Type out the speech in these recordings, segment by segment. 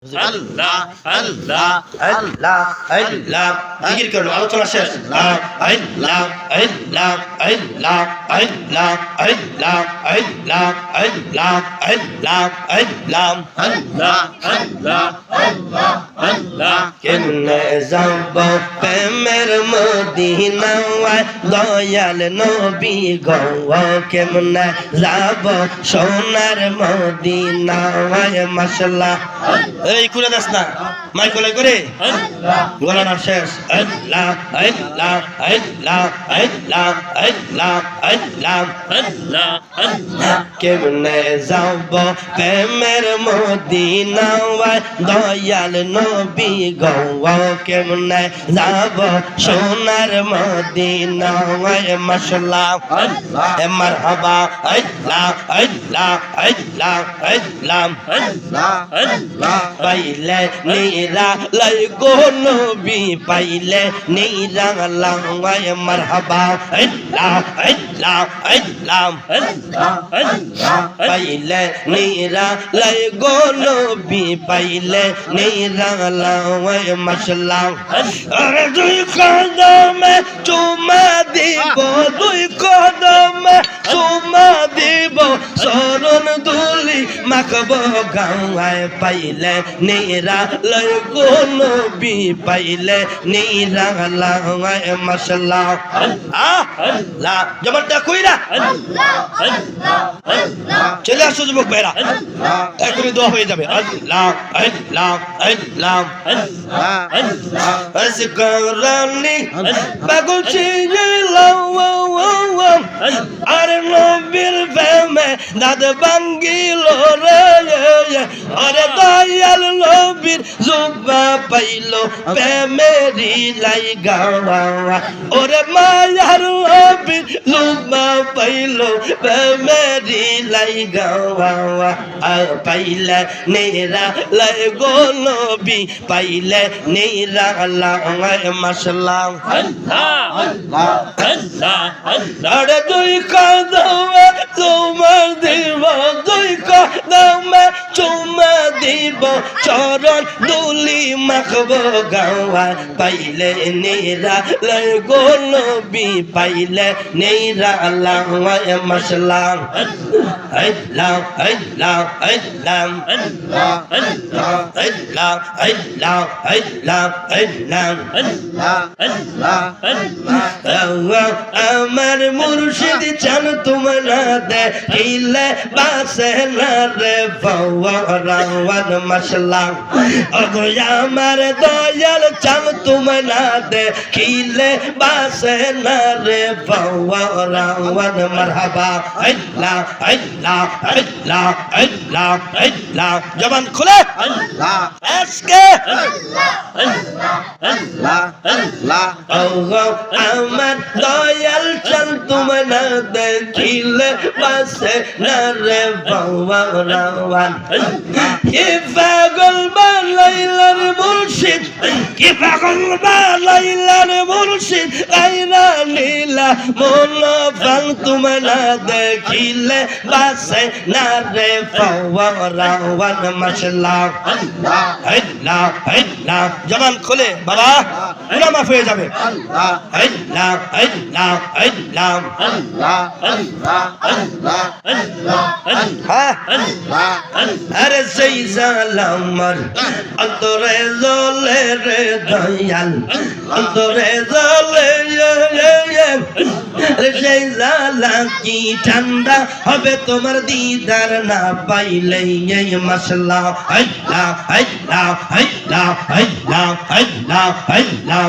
আল্লাহ আল্লাহ আল্লাহ আল্লাহ জিকির করুন আলোচনা শেষ আল্লাহ আল্লাহ আল্লাহ আল্লাহ আল্লাহ আল্লাহ আল্লাহ আল্লাহ আল্লাহ আল্লাহ আল্লাহ আল্লাহ আল্লাহ কেমনে যাব প্রেমের মদিনায় দয়াল নবী গো কেমনে যাব সোনার মদিনায় মাশাআল্লাহ এই কুলে দাস না মাইক কলাই করে গলা না শেষ আল্লাহ আল্লাহ আল্লাহ আল্লাহ আল্লাহ আল্লাহ আল্লাহ আল্লাহ কেমনে যাব প্রেমের মদিনায় দয়াল নবী গো কেমনে যাব সোনার মদিনায় মাশাআল্লাহ মারহাবা আল্লাহ আল্লাহ আল্লাহ আল্লাহ আল্লাহ আল্লাহ পাইলে নিরা লাই গো নবী পাইলে নিরা লাওয়ায় মারহাবা আল্লাহ আল্লাহ আল্লাহ আল্লাহ আল্লাহ পাইলে নিরা লাই গো নবী পাইলে নিরা লাওয়ায় মাশাআল্লাহ আরে দুই কদমে চুমা দিব দুই কদমে চুমা দিব শরণ দুলি মাখবো গাওয়ায় পাইলে নিরা লয় গো নবী পাইলে নিরা লাওয়ায় মাশাআল্লাহ আল্লাহ জবানটা কইরা আল্লাহ আল্লাহ আল্লাহ চলে আসো যুবক ভাইরা এখনই দোয়া হয়ে যাবে আল্লাহ আল্লাহ আল্লাহ আল্লাহ আল্লাহ আসগরানি পাগল ছিলাম আর নবীর প্রেমে দাদ ভাঙ্গিল রে আরে দয়াল নবীর জুবা পাইল প্রেমেরি লাই গাওয়া ওরে মায়ার নবীর জুবা পাইল প্রেমেরি লাই গাওয়া পাইলে নেরা লাই গো নবী পাইলে নেরা লাওয়ায় মাশাআল্লাহ আল্লাহ আল্লাহ আল্লাহ আল্লাহ আরে দুই কদমে চুমা দিব দুই কদমে চুমা দিব চরণ দুলি মাখবো গাওয়া পাইলে নেরা লাই গো নবী পাইলে নেরা লাওয়ায় মাশাআল্লাহ আল্লাহ আল্লাহ আল্লাহ আল্লাহ আল্লাহ আল্লাহ আল্লাহ আল্লাহ আল্লাহ আল্লাহ আল্লাহ আমার মুর্শিদ চান তোমরা দেখিলে বাসে না রে ফওয়ারাওয়ান মাশাআল্লাহ ওগো আমার দয়াল চান তোমরা দেখিলে বাসে না রে ফওয়ারাওয়ান মারহাবা আল্লাহ আল্লাহ আল্লাহ আল্লাহ আল্লাহ জবান খুলে আল্লাহ আজকে আল্লাহ আল্লাহ আল্লাহ আল্লাহ ওগো আমার দয়াল চান তোমরা দেখিলে বাসে না রে ফওয়ারাওয়ান কি পাগল বানাইলার মুর্শিদ কি পাগল বানাইলার মুর্শিদ আইনা নীলা মন প্রাণ তোমরা দেখিলে বাসে না রে ফওয়ারাওয়ান মাশাআল্লাহ আল্লাহ আল্লাহ আল্লাহ জবান খুলে বাবা গুনাহ মাফ হয়ে যাবে আল্লাহ আল্লাহ আল্লাহ আল্লাহ আল্লাহ আল্লাহ আল্লাহ আল্লাহ আল্লাহ আল্লাহ আরে সেই জালামার অন্তরে জ্বলে রে দয়াল অন্তরে জ্বলে সেই জালা কি ঠান্ডা হবে তোমার দিদার না পাইলে মাশাআল্লাহ আল্লাহ আল্লাহ আল্লাহ আল্লাহ আল্লাহ আল্লাহ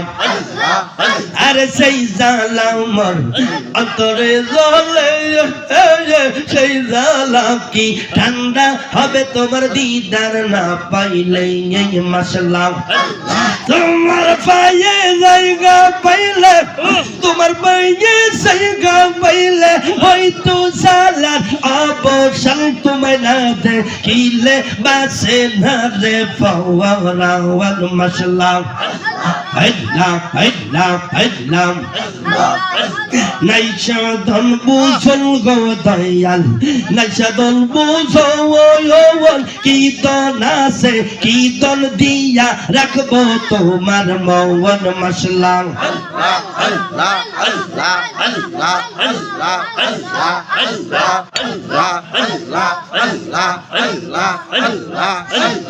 আরে সেই জালামার অন্তরে জ্বলে সেই জালা কি ঠান্ডা হবে তোমার দিদার না পাইলে মাশাআল্লাহ তোমার পায়ে জায়গা পাইলে তোমার পায়ে জায়গা পাইলে হয়তো সালার অবসান তোমায় না দেখিলে বাসে না রে ফওয়ারাওয়ান মাশাআল্লাহ আল্লাহ আল্লাহ আল্লাহ নাই সাধন বুঝল গো দয়াল নাই সাধন বুঝো কি দন আছে কি দন দিয়া রাখবো তোমার মন মশলা আল্লাহ আল্লাহ আল্লাহ আল্লাহ আল্লাহ আল্লাহ আল্লাহ আল্লাহ আল্লাহ আল্লাহ আল্লাহ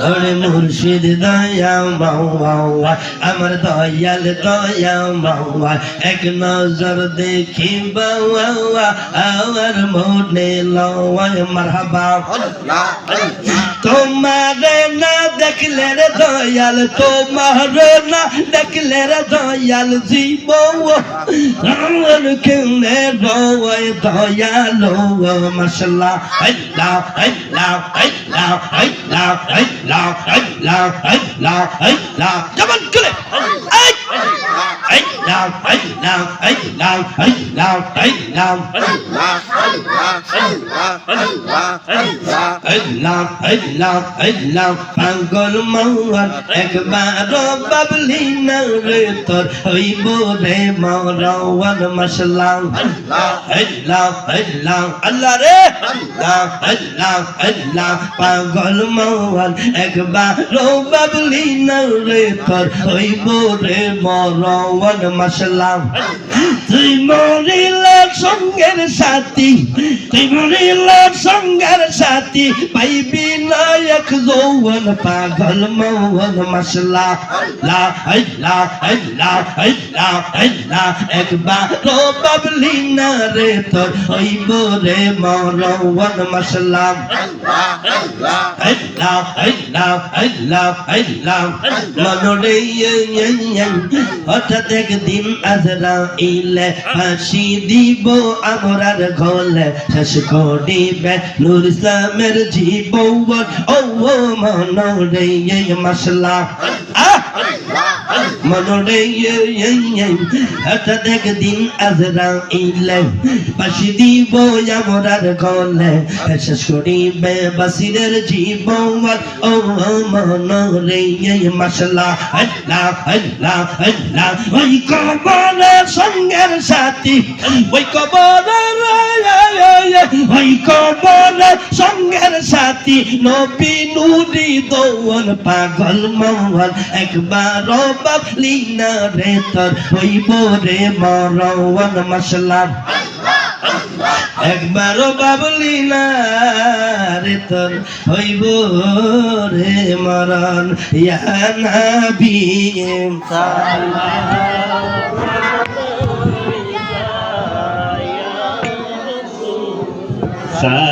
ওরে মুর্শিদ দয়া মাওয়া আমার দয়াল দয়া মাওয়া এক নজর দেখি বাওয়া আমার মনে লওয়া মারহাবা আল্লাহ আল্লাহ তোমারে না দেখলে রে দয়াল তোমার না দেখলে রে দয়াল জীবন কেনে রয় দয়াল মাশাআল্লাহ আল্লাহ আল্লাহ আল্লাহ আল্লাহ আল্লাহ আল্লাহ আল্লাহ আল্লাহ জবান খুলে আল্লাহ আল্লাহ আল্লাহ আল্লাহ আল্লাহ আল্লাহ আল্লাহ আল্লাহ পাগল মওয়ার একবার বাবলি না রে তোর হইব রে মরওয়ান মাশাআল্লাহ আল্লাহ আল্লাহ আল্লাহ রে আল্লাহ আল্লাহ আল্লাহ পাগল মওয়ার একবার বাবলি না রে তোর হইব রে মরওয়ান মাশাআল্লাহ তুই মরিলে সঙ্গের সাথী তুই মরিলে সঙ্গের সাথী পাইবি না এক যৌবন পাগল মওয়ান মাশাআল্লাহ লা আল্লাহ আল্লাহ আল্লাহ আল্লাহ একবার বাবলি না রে তোর হইব রে মরওয়ান মাশাআল্লাহ আল্লাহ আল্লাহ আল্লাহ আল্লাহ মনরে হঠাৎ একদিন আজরাইলে ফাঁসি দিব আমরার গলে শেষ করিবে নূর ইসলামের জীবন ও মনরে মাশাআল্লাহ মনরে হঠাৎ একদিন আজরাইলে ফাঁসি দিব আমরার গলে শেষ করিবে বাসিরের জীবন ও মনরে মাশাআল্লাহ আল্লাহ আল্লাহ আল্লাহ ওই কবরের সঙ্গের সাথী ওই কবরের ওই কবরের সঙ্গের সাথী নবী নূরি দৌন পাগল মওয়াল একবার বাবলি না রে তোর হইব রে মরওয়ান মাশাআল্লাহ একবার বাবলি না রে তোর হইব রে মরণ ইয়া নবী সাল্লাল্লাহু